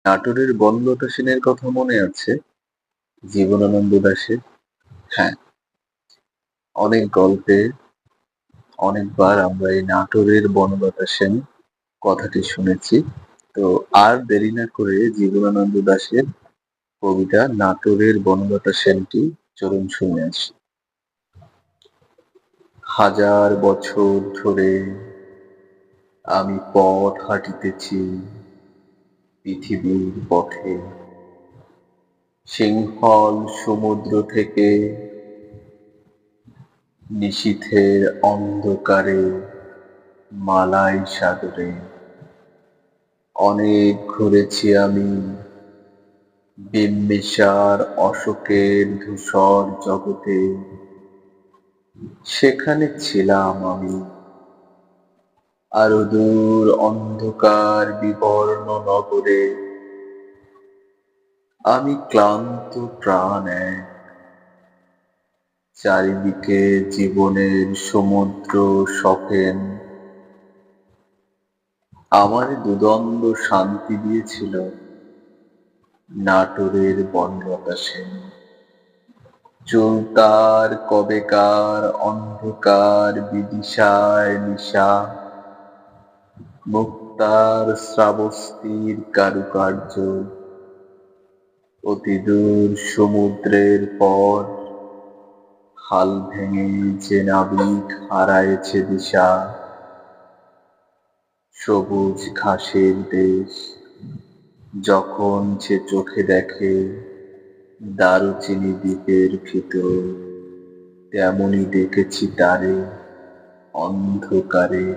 নাটোরের বনলতা সেনের কথা মনে আছে? জীবনানন্দ দাশের? হ্যাঁ, অনেক গল্পে অনেকবার আমরা এই নাটোরের বনলতা সেন কথাটি শুনেছি। তো আর দেরি না করে জীবনানন্দ দাশের কবিতা নাটোরের বনলতা সেনটি চলুন শুনে আসি। হাজার বছর ধরে আমি পথ হাঁটিতেছি পৃথিবীর পথে, সিংহল সমুদ্র থেকে নিশীথের অন্ধকারে মালাই সাগরে। অনেক ঘুরেছি আমি বিম্বিসার অশোকের ধূসর জগতে, সেখানে ছিলাম আমি। আরো দূর অন্ধকার বিবর্ণ নগরে আমি ক্লান্ত প্রাণ এক, চারিদিকে জীবনের সমুদ্র সকেন। আমার দুদণ্ড শান্তি দিয়েছিল নাটোরের বনলতা সেন। চুল তার কবেকার অন্ধকার বিদিশায় নিশা, মুখ তার শ্রাবস্তির কারুকার্য। অতিদূর সমুদ্রের পর হাল ভেঙে যে নাবিক হারায়েছে দিশা, সবুজ ঘাসের দেশ যখন সে চোখে দেখে দারুচিনি দ্বীপের ভিতর, তেমনি দেখেছি তারে অন্ধকারে।